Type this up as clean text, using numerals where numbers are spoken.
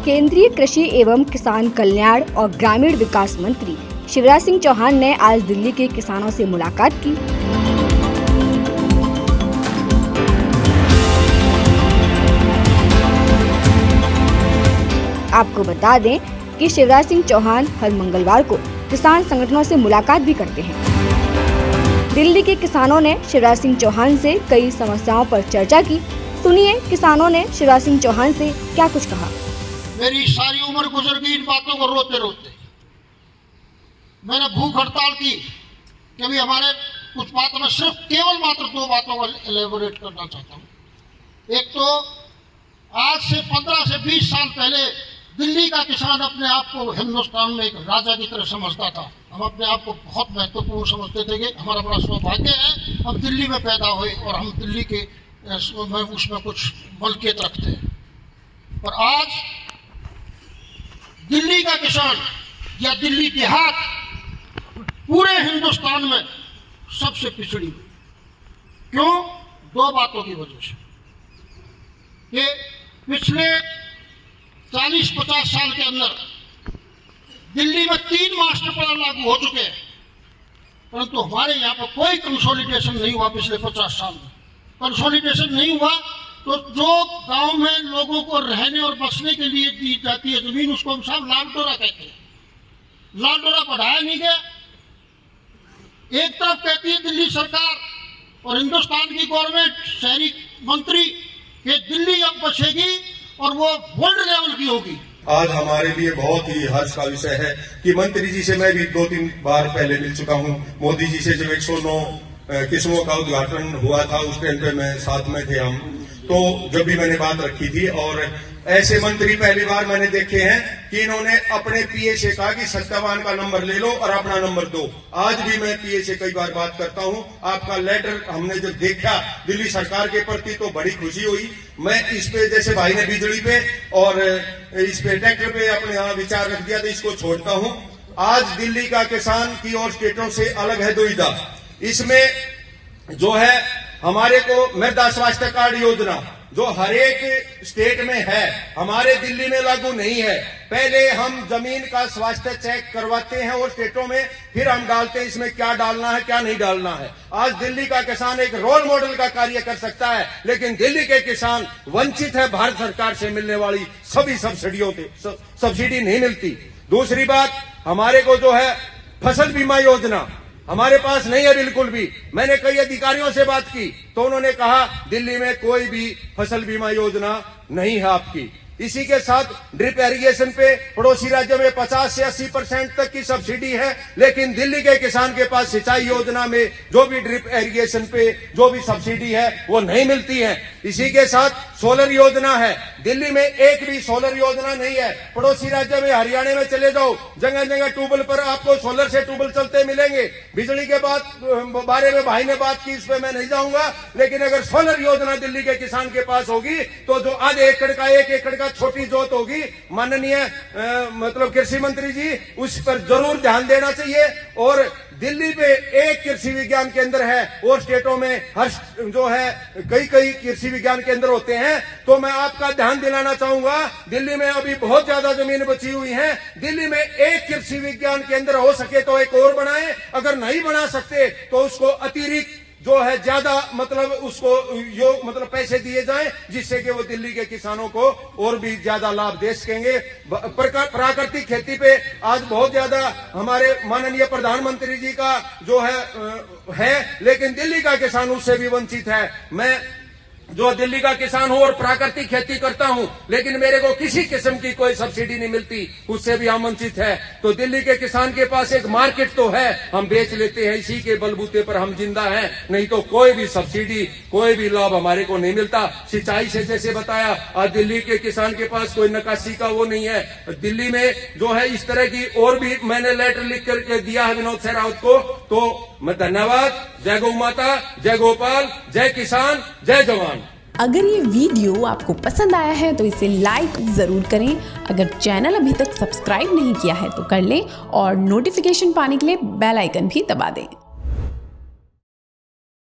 केंद्रीय कृषि एवं किसान कल्याण और ग्रामीण विकास मंत्री शिवराज सिंह चौहान ने आज दिल्ली के किसानों से मुलाकात की। आपको बता दें कि शिवराज सिंह चौहान हर मंगलवार को किसान संगठनों से मुलाकात भी करते हैं। दिल्ली के किसानों ने शिवराज सिंह चौहान से कई समस्याओं पर चर्चा की। सुनिए किसानों ने शिवराज सिंह चौहान से क्या कुछ कहा। मेरी सारी उम्र गुजर गई इन बातों को रोते रोते। मैंने भूख हड़ताल की कि अभी हमारे कुछ बातों में सिर्फ केवल मात्र 2 बातों को एलेबोरेट करना चाहता हूँ। एक तो आज से 15 से 20 साल पहले दिल्ली का किसान अपने आप को हिंदुस्तान में एक राजा की तरह समझता था। हम अपने आप को बहुत महत्वपूर्ण समझते थे कि हमारा बड़ा सौभाग्य है हम दिल्ली में पैदा हुए और हम दिल्ली के उसमें कुछ मलकियत रखते हैं। और आज दिल्ली का किसान या दिल्ली देहात पूरे हिंदुस्तान में सबसे पिछड़ी हुई। क्यों? 2 बातों की वजह से कि पिछले 40-50 साल के अंदर दिल्ली में 3 मास्टर प्लान लागू हो चुके हैं, परंतु हमारे यहाँ पर कोई कंसोलिडेशन नहीं हुआ। पिछले 50 साल में कंसोलिडेशन नहीं हुआ तो जो गांव में लोगों को रहने और बसने के लिए दी जाती है जमीन, उसको हम साहब लाल डोरा कहते हैं। लाल डोरा बढ़ाया नहीं गया। एक तरफ कहती है दिल्ली सरकार और हिंदुस्तान की गवर्नमेंट, शहरी मंत्री कि दिल्ली अब बचेगी और वो वर्ल्ड लेवल की होगी। आज हमारे लिए बहुत ही हर्ष का विषय है कि मंत्री जी से मैं भी 2-3 बार पहले मिल चुका हूं। मोदी जी से जब 109 किस्मों का उद्घाटन हुआ था उस टाइम पे मैं साथ में थे हम, तो जब भी मैंने बात रखी थी। और ऐसे मंत्री पहली बार मैंने देखे हैं कि इन्होंने अपने पीए से कहा कि सत्तावान का नंबर ले लो और अपना नंबर दो। आज भी मैं पीए से कई बार बात करता हूं। आपका लेटर हमने जब देखा दिल्ली सरकार के प्रति तो बड़ी खुशी हुई। मैं इस पे, जैसे भाई ने बिजली पे और इस पे ट्रैक्टर पे अपने यहाँ विचार रख दिया, तो इसको छोड़ता हूं। आज दिल्ली का किसान की और स्टेटों से अलग है दुविधा। इसमें जो है हमारे को मृदा स्वास्थ्य कार्ड योजना जो हर एक स्टेट में है, हमारे दिल्ली में लागू नहीं है। पहले हम जमीन का स्वास्थ्य चेक करवाते हैं और स्टेटों में, फिर हम डालते हैं इसमें क्या डालना है क्या नहीं डालना है। आज दिल्ली का किसान एक रोल मॉडल का कार्य कर सकता है, लेकिन दिल्ली के किसान वंचित है भारत सरकार से मिलने वाली सभी सब्सिडियों से। सब्सिडी नहीं मिलती। दूसरी बात, हमारे को जो है फसल बीमा योजना हमारे पास नहीं है बिल्कुल भी। मैंने कई अधिकारियों से बात की तो उन्होंने कहा दिल्ली में कोई भी फसल बीमा योजना नहीं है आपकी। इसी के साथ ड्रिप इरिगेशन पे पड़ोसी राज्यों में 50 से 80% तक की सब्सिडी है, लेकिन दिल्ली के किसान के पास सिंचाई योजना में जो भी ड्रिप इरिगेशन पे जो भी सब्सिडी है वो नहीं मिलती है। इसी के साथ सोलर योजना है, दिल्ली में एक भी सोलर योजना नहीं है। पड़ोसी राज्य में हरियाणा में चले जाओ, जगह जगह ट्यूबवेल पर आपको सोलर से ट्यूबवेल चलते मिलेंगे। बिजली के बारे में भाई ने बात की, इस पे मैं नहीं जाऊंगा, लेकिन अगर सोलर योजना दिल्ली के किसान के पास होगी तो जो आधे एकड़ का 1 एकड़ का छोटी जोत होगी, माननीय मतलब कृषि मंत्री जी उस पर जरूर ध्यान देना चाहिए। और दिल्ली पे एक कृषि विज्ञान केंद्र है और स्टेटों में हर जो है कई कृषि विज्ञान केंद्र होते हैं। तो मैं आपका ध्यान दिलाना चाहूंगा, दिल्ली में अभी बहुत ज्यादा जमीन बची हुई है। दिल्ली में एक कृषि विज्ञान केंद्र हो सके तो एक और बनाएं, अगर नहीं बना सकते तो उसको अतिरिक्त जो है ज्यादा मतलब उसको पैसे दिए जाएं, जिससे कि वो दिल्ली के किसानों को और भी ज्यादा लाभ दे सकेंगे। प्राकृतिक खेती पे आज बहुत ज्यादा हमारे माननीय प्रधानमंत्री जी का जो है, लेकिन दिल्ली का किसान उससे भी वंचित है। मैं जो दिल्ली का किसान हूं और प्राकृतिक खेती करता हूं, लेकिन मेरे को किसी किस्म की कोई सब्सिडी नहीं मिलती, उससे भी हम वंचित है। तो दिल्ली के किसान के पास एक मार्केट तो है, हम बेच लेते हैं, इसी के बलबूते पर हम जिंदा हैं। नहीं तो कोई भी सब्सिडी कोई भी लाभ हमारे को नहीं मिलता। सिंचाई से जैसे बताया, आज दिल्ली के किसान के पास कोई निकासी का वो नहीं है। दिल्ली में जो है इस तरह की और भी मैंने लेटर लिख करके दिया है विनोद सहरावत को। तो मैं धन्यवाद। जय गौ माता, जय गोपाल, जय किसान, जय जवान। अगर ये वीडियो आपको पसंद आया है तो इसे लाइक जरूर करें। अगर चैनल अभी तक सब्सक्राइब नहीं किया है तो कर लें और नोटिफिकेशन पाने के लिए बेल आइकन भी दबा दें।